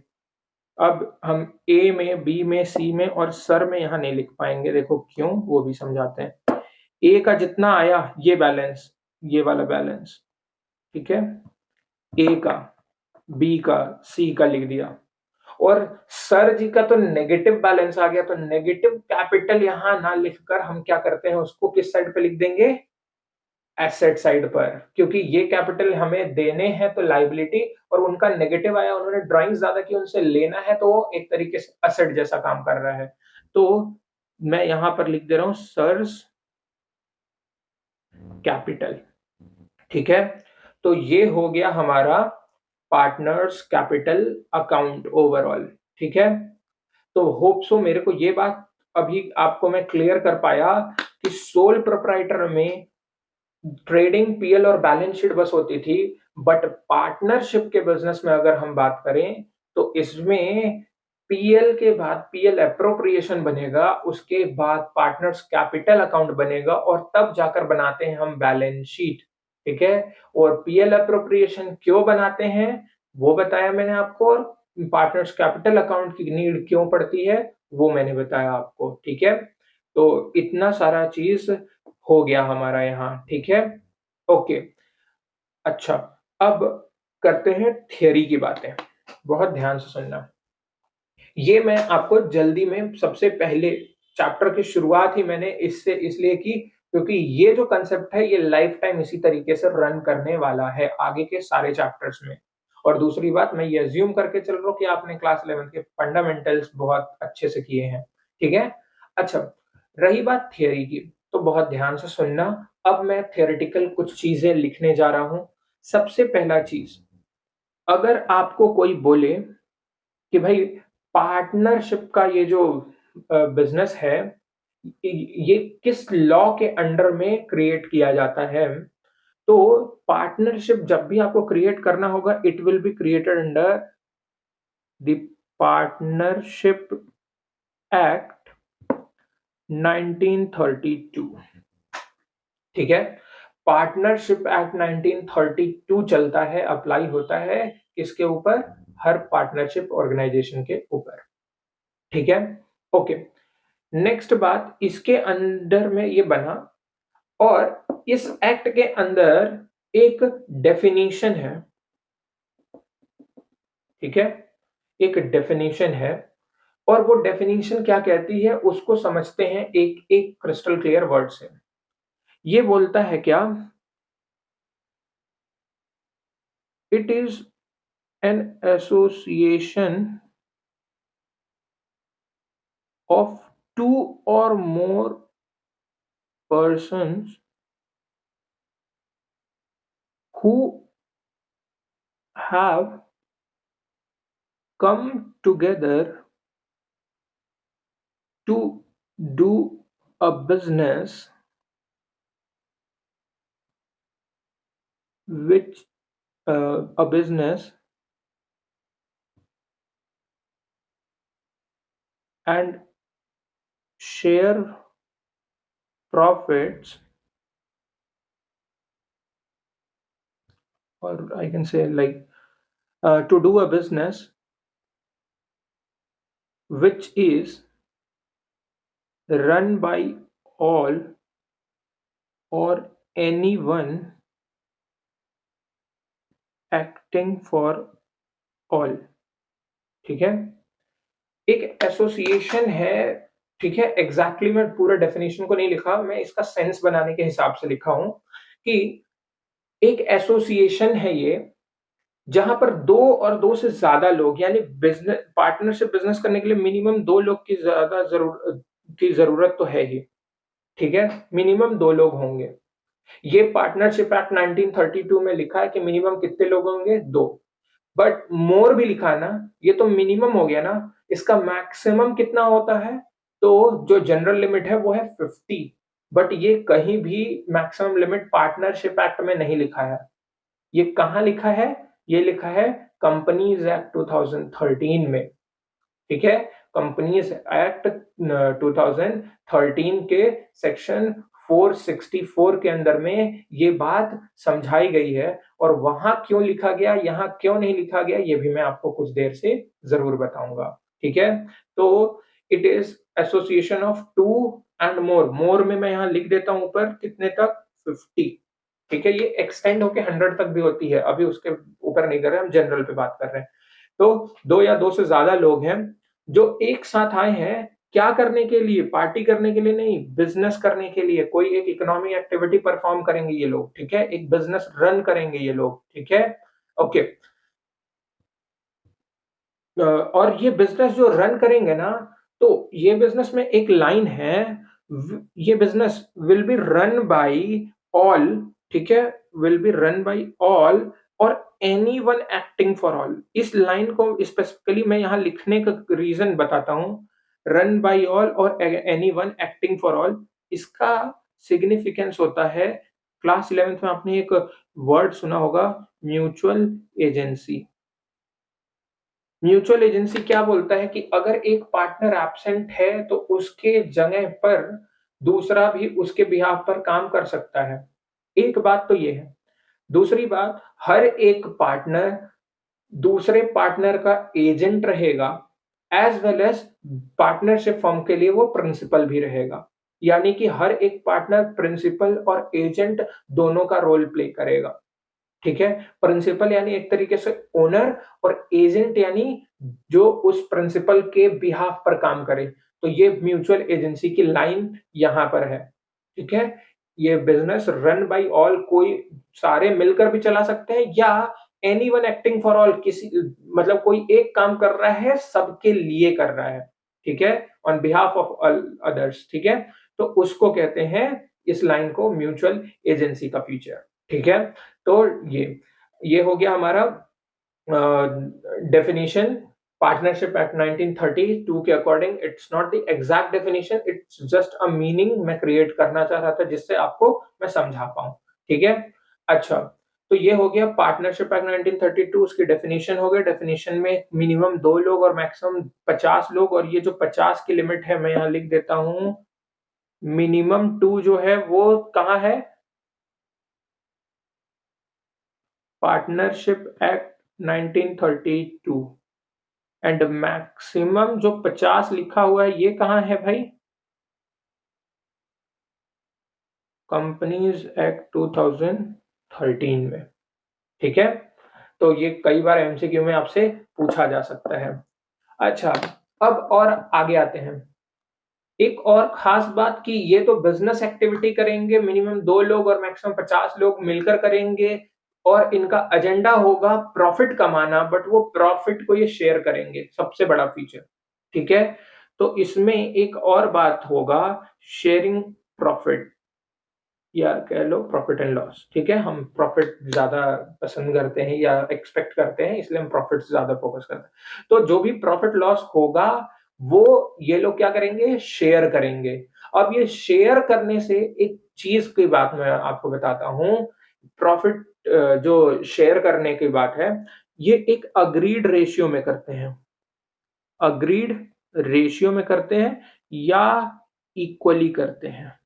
अब हम ए में, बी में, सी में और सर में यहाँ नहीं लिख पाएंगे, देखो क्यों, वो भी समझाते हैं। ए का जितना आया ये बैलेंस, ये वाला बैलेंस, ठीक है? ए का, बी का, सी का लिख दिया, और सर जी का तो नेगेटिव बैलेंस आ गया, तो नेगेटिव कैपिटल यहां ना लिखकर हम क्या करते हैं, उसको किस साइड पे लिख देंगे? एसेट साइड पर, क्योंकि ये कैपिटल हमें देने हैं तो लाइबिलिटी, और उनका नेगेटिव आया, उन्होंने ड्राइंग ज्यादा की, उनसे लेना है, तो वो एक तरीके से असेट जैसा काम कर रहा है। तो मैं यहां पर लिख दे रहा हूं सर्स कैपिटल, ठीक है? तो ये हो गया हमारा पार्टनर्स कैपिटल अकाउंट ओवरऑल, ठीक है? तो होप सो मेरे को ये बात अभी आपको मैं क्लियर कर पाया कि सोल प्रोप्राइटर में ट्रेडिंग पीएल और बैलेंस शीट बस होती थी, बट पार्टनरशिप के बिजनेस में अगर हम बात करें तो इसमें पीएल के बाद पीएल अप्रोप्रिएशन बनेगा, उसके बाद पार्टनर्स कैपिटल अकाउंट बनेगा, और तब जाकर बनाते हैं हम बैलेंस शीट, ठीक है? और पीएल अप्रोप्रिएशन क्यों बनाते हैं वो बताया मैंने आपको, और पार्टनर्स कैपिटल अकाउंट की नीड क्यों पड़ती है वो मैंने बताया आपको, ठीक है? तो इतना सारा चीज हो गया हमारा यहाँ, ठीक है? ओके। अच्छा, अब करते हैं थियरी की बातें, बहुत ध्यान से सुनना। ये मैं आपको जल्दी में सबसे पहले चैप्टर की शुरुआत ही मैंने इससे इसलिए की, क्योंकि ये जो कंसेप्ट है ये लाइफ टाइम इसी तरीके से रन करने वाला है आगे के सारे चैप्टर्स में। और दूसरी बात, मैं ये अज्यूम करके चल रहा हूँ कि आपने क्लास 11 के फंडामेंटल्स बहुत अच्छे से किए हैं, ठीक है? अच्छा, रही बात थियरी की, तो बहुत ध्यान से सुनना। अब मैं थियोरेटिकल कुछ चीजें लिखने जा रहा हूं। सबसे पहला चीज, अगर आपको कोई बोले कि भाई पार्टनरशिप का ये जो बिजनेस है, ये किस लॉ के अंडर में क्रिएट किया जाता है, तो पार्टनरशिप जब भी आपको क्रिएट करना होगा, it will be created under the partnership act 1932, ठीक है? पार्टनरशिप एक्ट 1932 चलता है, अप्लाई होता है किसके ऊपर? हर पार्टनरशिप ऑर्गेनाइजेशन के ऊपर, ठीक है? ओके। नेक्स्ट बात, इसके अंडर में ये बना, और इस एक्ट के अंदर एक डेफिनेशन है, ठीक है? एक डेफिनेशन है, और वो डेफिनेशन क्या कहती है उसको समझते हैं एक एक क्रिस्टल क्लियर वर्ड से। ये बोलता है क्या, it is an association of two or more persons who have come together to do a business which a business and share profits, or I can say like to do a business which is run by all or anyone acting for all। ठीक है, एक association है। ठीक है, exactly मैं पूरा definition को नहीं लिखा, मैं इसका सेंस बनाने के हिसाब से लिखा हूं कि एक एसोसिएशन है ये, जहां पर दो और दो से ज्यादा लोग, यानी बिजनेस पार्टनरशिप बिजनेस करने के लिए मिनिमम दो लोग की जरूरत तो है ही। ठीक है, मिनिमम दो लोग होंगे। ये पार्टनरशिप एक्ट 1932 में लिखा है कि मिनिमम कितने लोग होंगे, दो। बट मोर भी लिखा है ना, ये तो मिनिमम हो गया ना, इसका मैक्सिमम कितना होता है, तो जो जनरल लिमिट है वो है 50। बट ये कहीं भी मैक्सिमम लिमिट पार्टनरशिप एक्ट में नहीं लिखा है। ये कहाँ लिखा है, ये लिखा है कंपनीज एक्ट 2013 में। ठीक है, कंपनीज एक्ट 2013 के सेक्शन 464 के अंदर में ये बात समझाई गई है। और वहां क्यों लिखा गया, यहां क्यों नहीं लिखा गया, ये भी मैं आपको कुछ देर से जरूर बताऊंगा। ठीक है, तो it is association of two and more. More में मैं यहां लिख देता हूं ऊपर कितने तक, 50। ठीक है, ये एक्सटेंड होके 100 तक भी होती है, अभी उसके ऊपर नहीं कर रहे, हम जनरल पे बात कर रहे हैं। तो दो या दो से ज्यादा लोग हैं जो एक साथ आए हैं, क्या करने के लिए, पार्टी करने के लिए नहीं, बिजनेस करने के लिए, कोई एक इकोनॉमिक एक्टिविटी परफॉर्म करेंगे ये लोग। ठीक है, एक बिजनेस रन करेंगे ये लोग। ठीक है, ओके। और ये बिजनेस जो रन करेंगे ना, तो ये बिजनेस में एक लाइन है, ये business will be run by all. ठीक है, will be run by all और any one acting for all. इस लाइन को स्पेसिफिकली मैं यहां लिखने का रीजन बताता हूं, रन बाय ऑल और any one acting for all. इसका सिग्निफिकेंस होता है, क्लास 11th में आपने एक वर्ड सुना होगा, म्यूचुअल एजेंसी। म्यूचुअल एजेंसी क्या बोलता है कि अगर एक पार्टनर एब्सेंट है तो उसके जगह पर दूसरा भी उसके बिहाफ पर काम कर सकता है। एक बात तो ये है। दूसरी बात, हर एक पार्टनर दूसरे पार्टनर का एजेंट रहेगा, as well as partnership firm के लिए वो प्रिंसिपल भी रहेगा। यानी कि हर एक पार्टनर प्रिंसिपल और एजेंट दोनों का रोल प्ले करेगा। ठीक है, प्रिंसिपल यानी एक तरीके से ओनर, और एजेंट यानी जो उस प्रिंसिपल के बिहाफ पर काम करे। तो ये म्यूचुअल एजेंसी की लाइन यहां पर है। ठीक है, ये बिजनेस रन बाय ऑल, कोई सारे मिलकर भी चला सकते हैं, या any one acting for all, किसी मतलब कोई एक काम कर रहा है सबके लिए कर रहा है। ठीक है, on behalf of all others. ठीक है, तो उसको कहते हैं, इस लाइन को, म्यूचुअल एजेंसी का फीचर। ठीक है, तो ये हो गया हमारा डेफिनेशन। पार्टनरशिप एक्ट 1932 के according it's not the exact definition, it's just a meaning मैं क्रिएट करना चाह रहा था जिससे आपको मैं समझा पाऊं। ठीक है, अच्छा, तो ये हो गया पार्टनरशिप एक्ट 1932, उसकी डेफिनेशन हो गई। डेफिनेशन में मिनिमम दो लोग और मैक्सिमम 50 लोग, और ये जो 50 की लिमिट है मैं यहां लिख देता हूं, मिनिमम टू जो है वो कहां है, पार्टनरशिप एक्ट 1932। एंड मैक्सिमम जो 50 लिखा हुआ है ये कहां है भाई, कंपनीज एक्ट 2013 में। ठीक है, तो ये कई बार एमसीक्यू में आपसे पूछा जा सकता है। अच्छा, अब और आगे आते हैं। एक और खास बात कि ये तो बिजनेस एक्टिविटी करेंगे, मिनिमम 2 लोग और मैक्सिमम 50 लोग मिलकर करेंगे और इनका एजेंडा होगा प्रॉफिट कमाना, बट वो प्रॉफिट को ये शेयर करेंगे, सबसे बड़ा फीचर, ठीक है? तो इसमें एक और बात होगा, शेयरिंग प्रॉफिट या कह लो प्रॉफिट एंड लॉस, ठीक है? हम प्रॉफिट ज़्यादा पसंद करते हैं या एक्सपेक्ट करते हैं, इसलिए हम प्रॉफिट से ज़्यादा फोकस करते हैं। तो जो भी प्रॉफिट लॉस होगा, वो ये लोग क्या करेंगे? शेयर करेंगे। अब ये शेयर करने से एक चीज़ की बात मैं आपको बताता हूँ, प्रॉफिट जो शेयर करने की बात है, ये एक अग्रीड रेशियो में करते हैं। अग्रीड रेशियो में करते हैं या इक्वली करते हैं।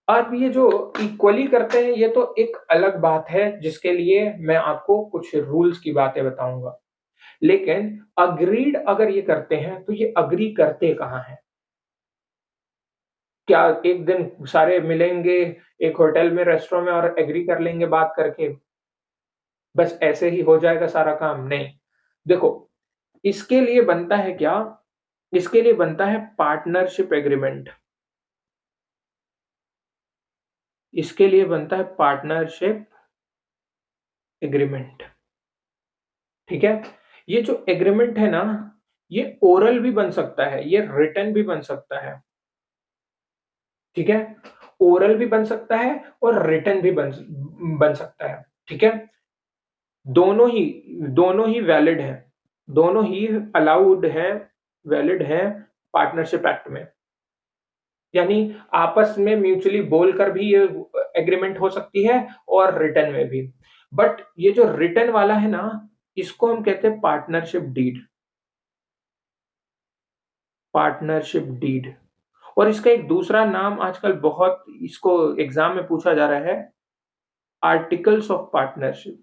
अब ये जो इक्वली करते हैं, ये तो एक अलग बात है जिसके लिए मैं आपको कुछ रूल्स की बातें बताऊंगा। लेकिन अग्रीड अगर ये करते हैं तो ये अग्री करते कहाँ हैं? क्या एक दिन सारे मिलेंगे एक होटल में, रेस्टोरेंट में और एग्री कर लेंगे बात करके? बस ऐसे ही हो जाएगा सारा काम? नहीं। देखो, इसके लिए बनता है क्या? इसके लिए बनता है पार्टनरशिप एग्रीमेंट। इसके लिए बनता है पार्टनरशिप एग्रीमेंट, ठीक है? ये जो एग्रीमेंट है ना, ये ओरल भी बन सकता है, ये रिटन भी बन सकता है, ठीक है? ओरल भी बन सकता है और रिटन भी बन सकता है, ठीक है? दोनों ही दोनों ही वैलिड हैं, दोनों ही अलाउड हैं, वैलिड हैं पार्टनरशिप एक्ट में। यानी आपस में म्यूचुअली बोलकर भी ये एग्रीमेंट हो सकती है और रिटन में भी। बट ये जो रिटन वाला है ना, इसको हम कहते हैं पार्टनरशिप डीड। Partnership deed. और इसका एक दूसरा नाम आजकल बहुत इसको एग्जाम में पूछा जा रहा है, आर्टिकल्स ऑफ पार्टनरशिप,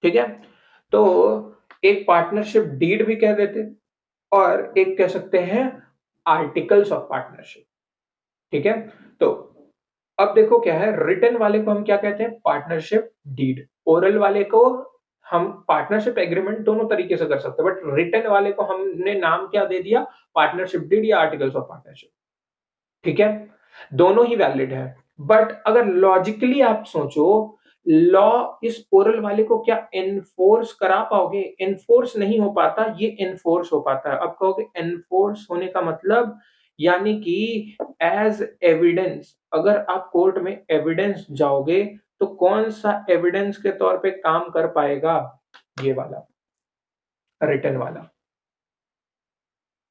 ठीक है? तो एक पार्टनरशिप डीड भी कह देते हैं और एक कह सकते हैं आर्टिकल्स ऑफ पार्टनरशिप, ठीक है? तो अब देखो क्या है, रिटन वाले को हम क्या कहते हैं? Partnership deed. ओरल वाले को हम पार्टनरशिप एग्रीमेंट दोनों तरीके से कर सकते हैं, बट रिटन वाले को हमने नाम क्या दे दिया? पार्टनरशिप डीड या आर्टिकल्स ऑफ पार्टनरशिप, ठीक है? दोनों ही वैलिड है। बट अगर लॉजिकली आप सोचो, लॉ इस ओरल वाले को क्या एनफोर्स करा पाओगे? एनफोर्स नहीं हो पाता, ये एनफोर्स हो पाता है। अब कहोगे एनफोर्स होने का मतलब, यानी कि एज एविडेंस, अगर आप कोर्ट में एविडेंस जाओगे तो कौन सा एविडेंस के तौर पे काम कर पाएगा? ये वाला, रिटन वाला,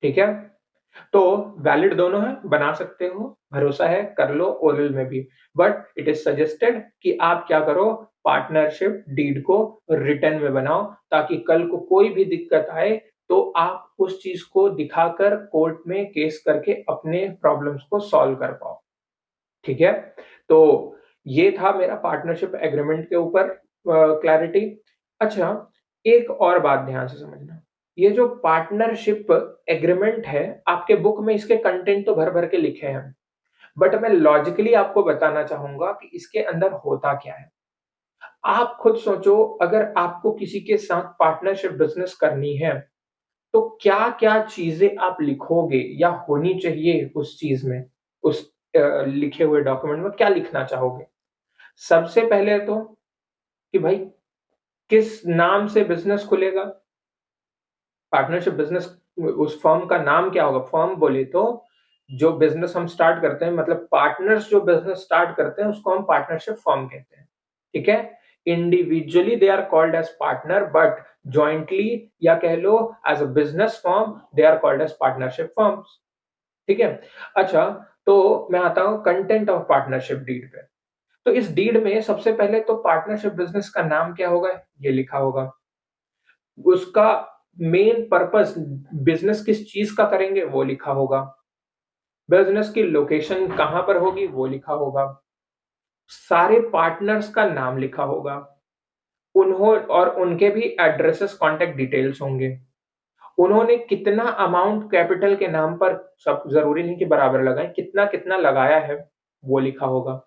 ठीक है? तो वैलिड दोनों है, बना सकते हो, भरोसा है, कर लो ओरल में भी। बट इट इज सजेस्टेड कि आप क्या करो, पार्टनरशिप डीड को रिटन में बनाओ, ताकि कल को कोई भी दिक्कत आए तो आप उस चीज को दिखाकर कोर्ट में केस करके अपने प्रॉब्लम्स को सॉल्व कर पाओ, ठीक है? तो ये था मेरा पार्टनरशिप एग्रीमेंट के ऊपर क्लैरिटी। अच्छा, एक और बात ध्यान से समझना, ये जो पार्टनरशिप एग्रीमेंट है, आपके बुक में इसके कंटेंट तो भर भर के लिखे हैं, बट मैं लॉजिकली आपको बताना चाहूंगा कि इसके अंदर होता क्या है। आप खुद सोचो, अगर आपको किसी के साथ पार्टनरशिप बिजनेस करनी है तो क्या क्या चीजें आप लिखोगे या होनी चाहिए उस चीज में, उस लिखे हुए डॉक्यूमेंट में क्या लिखना चाहोगे? सबसे पहले तो कि भाई किस नाम से बिजनेस खुलेगा, पार्टनरशिप बिजनेस, उस फर्म का नाम क्या होगा? फर्म बोले तो जो बिजनेस हम स्टार्ट करते हैं, मतलब पार्टनर्स जो बिजनेस स्टार्ट करते हैं उसको हम पार्टनरशिप फर्म कहते हैं, ठीक है? Individually they are called as partner, but jointly या कह लो as a business firm they are called as partnership firms, ठीक है? अच्छा, तो मैं आता हूं कंटेंट ऑफ पार्टनरशिप डीड पे। तो इस डीड में सबसे पहले तो पार्टनरशिप बिजनेस का नाम क्या होगा, ये लिखा होगा। उसका मेन पर्पस, बिजनेस किस चीज का करेंगे, वो लिखा होगा। बिजनेस की लोकेशन कहां पर होगी, वो लिखा होगा। सारे पार्टनर्स का नाम लिखा होगा। उन्हों और उनके भी एड्रेसेस, कांटेक्ट डिटेल्स होंगे। उन्होंने कितना अमाउंट कैपिटल के नाम पर, सब जरूरी नहीं कि बराबर लगाएं, कितना कितना लगाया है वो लिखा होगा।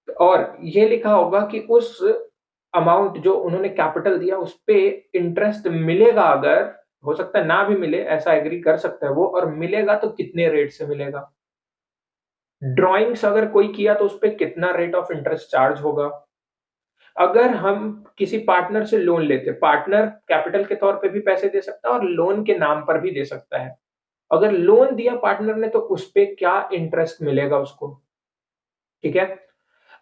और ये लिखा होगा कि उस अमाउंट जो उन्होंने कैपिटल दिया उस पे इंटरेस्ट मिलेगा, अगर हो सकता है ना भी मिले, ऐसा एग्री कर सकता है वो, और मिलेगा तो कितने रेट से मिलेगा, ड्राइंग्स अगर कोई किया तो उस पे कितना रेट ऑफ इंटरेस्ट चार्ज होगा। अगर हम किसी पार्टनर से लोन लेते, पार्टनर कैपिटल के तौर पे भी पैसे दे सकता है और लोन के नाम पर भी दे सकता है। अगर लोन दिया पार्टनर ने तो उस पे क्या इंटरेस्ट मिलेगा उसको, ठीक है?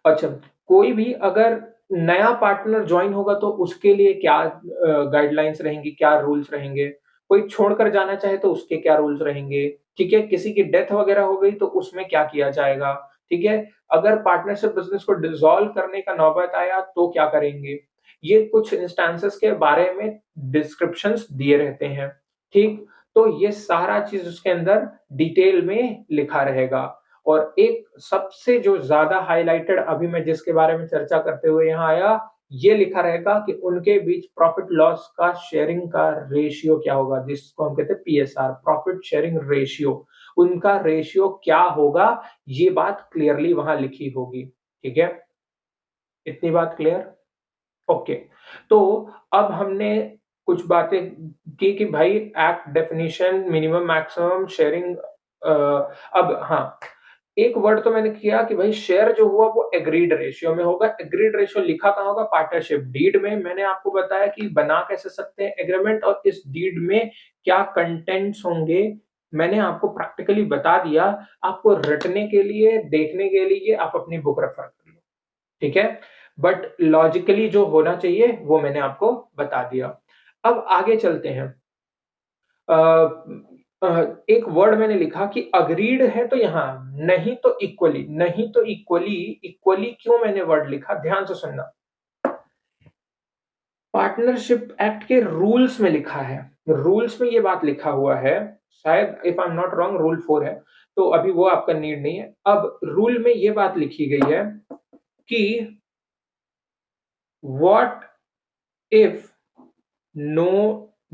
अच्छा, कोई भी अगर नया पार्टनर जॉइन होगा तो उसके लिए क्या गाइडलाइंस रहेंगी, क्या रूल्स रहेंगे? कोई छोड़कर जाना चाहे तो उसके क्या रूल्स रहेंगे, ठीक है? किसी की डेथ वगैरह हो गई तो उसमें क्या किया जाएगा, ठीक है? अगर पार्टनरशिप बिज़नेस को डिसॉल्व करने का नौबत आया तो क्या करेंगे? ये कुछ इंस्टेंसेस के बारे में डिस्क्रिप्शंस दिए रहते हैं, ठीक? तो ये सारा चीज़ उसके अंदर डिटेल में लिखा रहेगा। और एक सबसे जो ज़्यादा हाइलाइटेड अभी मैं जिसके बारे में चर्चा करते हुए यहाँ आया, ये लिखा रहेगा कि उनके बीच प्रॉफिट लॉस का शेयरिंग का रेशियो क्या होगा, जिसको हम कहते हैं पीएसआर, प्रॉफिट शेयरिंग रेशियो। उनका रेशियो क्या होगा, ये बात क्लियरली वहाँ लिखी होगी, ठीक है? इतनी बात क्लियर? ओके। तो अब हमने कुछ बातें की कि भाई act definition, minimum maximum sharing, अब हाँ, एक वर्ड तो मैंने किया कि भाई शेयर जो हुआ वो एग्रीड रेशियो में होगा। एग्रीड रेशियो लिखा कहाँ होगा? पार्टनरशिप डीड में। मैंने आपको बताया कि बना कैसे सकते हैं एग्रीमेंट और इस डीड में क्या कंटेंट्स होंगे, मैंने आपको प्रैक्टिकली बता दिया। आपको रटने के लिए, देखने के लिए आप अपनी बुक रेफर कर लो, ठीक है? बट लॉजिकली जो होना चाहिए वो मैंने आपको बता दिया। अब आगे चलते हैं। अ, एक वर्ड मैंने लिखा कि अग्रीड है तो यहाँ, नहीं तो इक्वली, नहीं तो इक्वली, इक्वली क्यों मैंने वर्ड लिखा, ध्यान से सुनना। पार्टनरशिप एक्ट के रूल्स में लिखा है, रूल्स में ये बात लिखा हुआ है, शायद if I am not wrong rule 4 है, तो अभी वो आपका नीड नहीं है। अब रूल में ये बात लिखी गई है कि what if no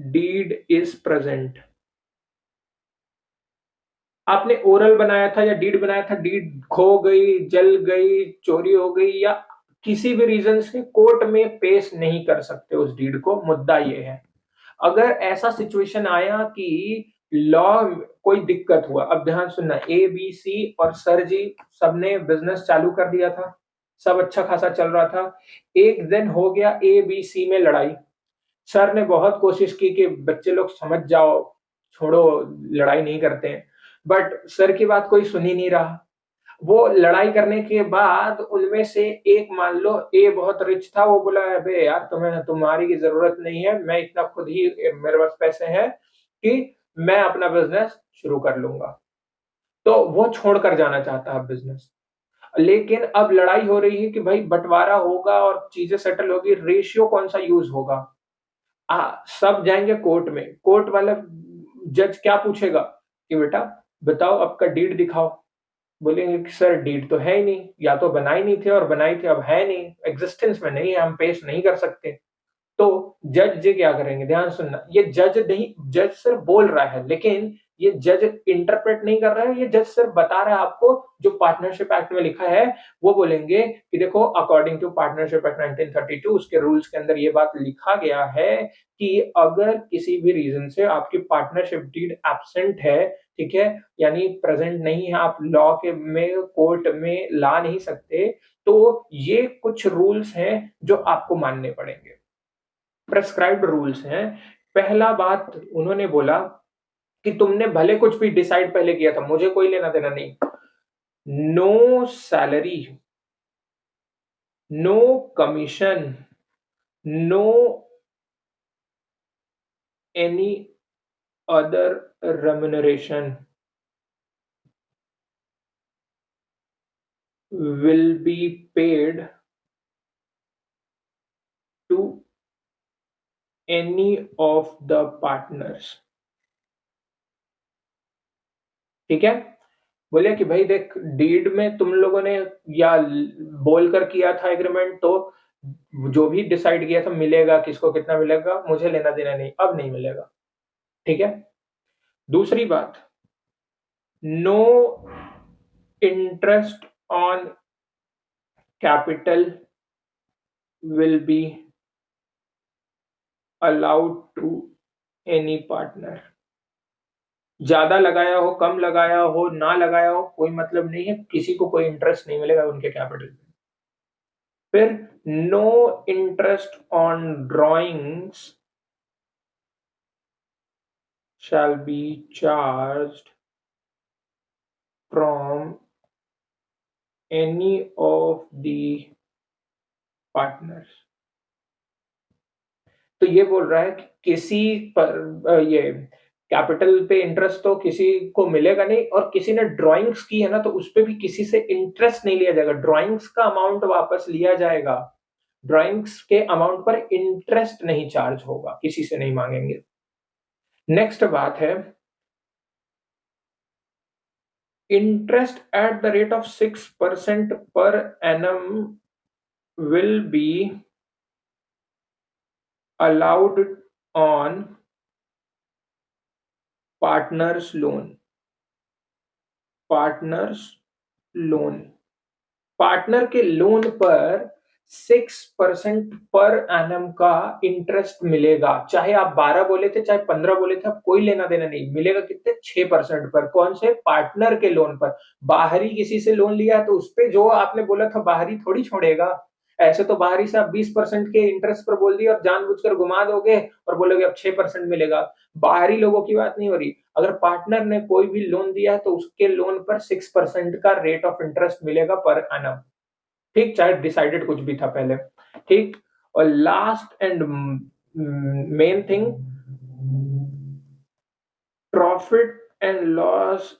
deed is present. आपने ओरल बनाया था या डीड बनाया था, डीड खो गई, जल गई, चोरी हो गई, या किसी भी रीजन से कोर्ट में पेश नहीं कर सकते उस डीड को। मुद्दा ये है, अगर ऐसा सिचुएशन आया कि लॉ कोई दिक्कत हुआ, अब ध्यान सुनना, ए बी सी और सर जी सबने बिजनेस चालू कर दिया था, सब अच्छा खासा चल रहा था। एक दिन हो गया ए बी सी में लड़ाई, सर ने बहुत कोशिश की कि बच्चे लोग समझ जाओ, छोड़ो, लड़ाई नहीं करते हैं, बट सर की बात कोई सुन ही नहीं रहा। वो लड़ाई करने के बाद उनमें से एक, मान लो ए बहुत रिच था, वो बोला अबे यार तुम्हें तुम्हारी की जरूरत नहीं है, मैं इतना खुद ही, मेरे पास पैसे हैं कि मैं अपना बिजनेस शुरू कर लूंगा। तो वो छोड़कर जाना चाहता है बिजनेस। लेकिन अब लड़ाई हो रही है कि भाई बंटवारा होगा और चीजें सेटल होगी, रेशियो कौन सा यूज होगा। सब जाएंगे कोर्ट में, कोर्ट वाला जज क्या पूछेगा कि बेटा बताओ आपका डीड दिखाओ। बोलेंगे कि सर डीड तो है ही नहीं, या तो बनाई नहीं थे और बनाई थी अब है नहीं, एग्जिस्टेंस में नहीं है, हम पेश नहीं कर सकते। तो जज जी क्या करेंगे, ध्यान सुनना, ये जज नहीं, जज सिर्फ बोल रहा है, लेकिन ये जज इंटरप्रेट नहीं कर रहा है, ये जज सिर्फ बता रहा है आपको जो पार्टनरशिप एक्ट में लिखा है। वो बोलेंगे कि देखो अकॉर्डिंग टू पार्टनरशिप एक्ट 1932 उसके रूल्स के अंदर ये बात लिखा गया है कि अगर किसी भी रीजन से आपकी पार्टनरशिप डीड एब्सेंट है, ठीक है, यानी प्रेजेंट नहीं है, आप लॉ के में कोर्ट में ला नहीं सकते, तो ये कुछ रूल्स हैं जो आपको मानने पड़ेंगे, प्रेस्क्राइब्ड रूल्स हैं। पहला बात उन्होंने बोला कि तुमने भले कुछ भी डिसाइड पहले किया था, मुझे कोई लेना देना नहीं। No salary, no commission, no any other remuneration will be paid to any of the partners। ठीक है, बोले कि भाई देख, डीड में तुम लोगों ने या बोलकर किया था एग्रीमेंट, तो जो भी डिसाइड किया था मिलेगा, किसको कितना मिलेगा मुझे लेना देना नहीं, अब नहीं मिलेगा, ठीक है। दूसरी बात, no interest on capital will be allowed to any partner। ज्यादा लगाया हो, कम लगाया हो, ना लगाया हो, कोई मतलब नहीं है, किसी को कोई इंटरेस्ट नहीं मिलेगा उनके कैपिटल में। फिर no interest on drawings shall be charged from any of the partners। तो ये बोल रहा है कि किसी पर ये कैपिटल पे इंटरेस्ट तो किसी को मिलेगा नहीं, और किसी ने ड्राइंग्स की है ना तो उस पे भी किसी से इंटरेस्ट नहीं लिया जाएगा, ड्राइंग्स का अमाउंट वापस लिया जाएगा, ड्राइंग्स के अमाउंट पर इंटरेस्ट नहीं चार्ज होगा, किसी से नहीं मांगेंगे। नेक्स्ट बात है, interest at the rate of 6% per annum will be allowed on partners loan। Partners loan, partner के लोन पर 6% पर एनम का इंटरेस्ट मिलेगा, चाहे आप 12 बोले थे चाहे 15 बोले थे, अब कोई लेना देना नहीं, मिलेगा कितने 6% पर। कौन से? पार्टनर के लोन पर। बाहरी किसी से लोन लिया तो उस पे जो आपने बोला था बाहरी थोड़ी छोड़ेगा, ऐसे तो बाहरी से आप 20% के इंटरेस्ट पर बोल दिए और जानबूझकर घुमा दोगे और बोलोगे अब 6% मिलेगा। बाहरी लोगों की बात नहीं हो रही, अगर पार्टनर ने कोई भी लोन दिया है तो उसके लोन पर 6% का रेट ऑफ इंटरेस्ट मिलेगा पर एनम। ठीक, चाहे डिसाइडेड कुछ भी था पहले। ठीक, और last and main thing, profit and loss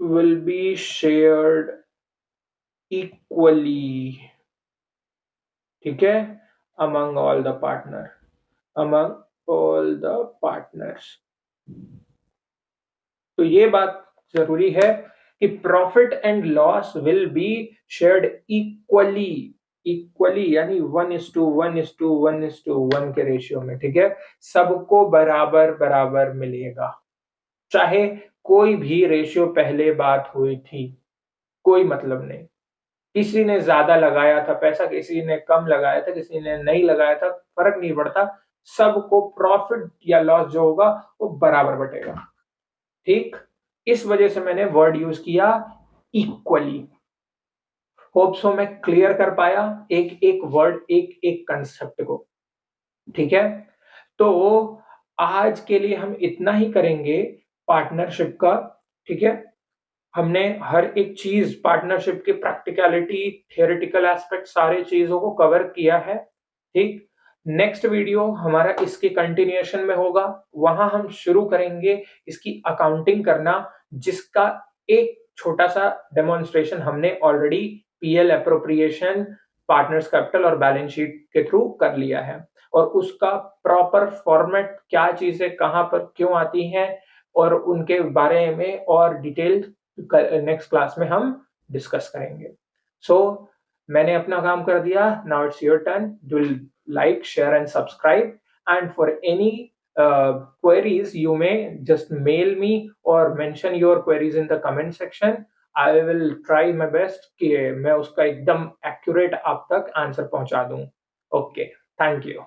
will be shared equally. ठीक है, among all the partner, among all the partners. तो ये बात जरूरी है कि profit and loss will be shared equally, equally यानी 1:1:1:1 के रेशियो में। ठीक है, सबको बराबर बराबर मिलेगा, चाहे कोई भी रेशियो पहले बात हुई थी, कोई मतलब नहीं। किसी ने ज्यादा लगाया था पैसा, किसी ने कम लगाया था, किसी ने नहीं लगाया था, फर्क नहीं पड़ता, सबको प्रॉफिट या लॉस जो होगा वो बराबर बटेगा। ठीक, इस वजह से मैंने वर्ड यूज किया इक्वली। होप सो मैं क्लियर कर पाया एक एक वर्ड, एक एक कंसेप्ट को। ठीक है, तो आज के लिए हम इतना ही करेंगे पार्टनरशिप का। ठीक है, हमने हर एक चीज पार्टनरशिप की प्रैक्टिकलिटी, थियोरेटिकल एस्पेक्ट, सारे चीजों को कवर किया है। ठीक, नेक्स्ट वीडियो हमारा इसके कंटिन्यूएशन में होगा, वहां हम शुरू करेंगे इसकी अकाउंटिंग करना, जिसका एक छोटा सा डेमोन्स्ट्रेशन हमने already PL appropriation, partners capital और बैलेंस शीट के थ्रू कर लिया है, और उसका प्रॉपर फॉर्मेट, क्या चीजें कहां पर क्यों आती हैं और उनके बारे में और डिटेल नेक्स्ट क्लास में हम डिस्कस करेंगे। सो मैंने अपना काम कर दिया, now it's your turn. Do like, share and subscribe, and for any queries you may just mail me or mention your queries in the comment section। I will try my best कि मैं उसका एकदम accurate आप तक answer पहुंचा दूं। Okay, thank you.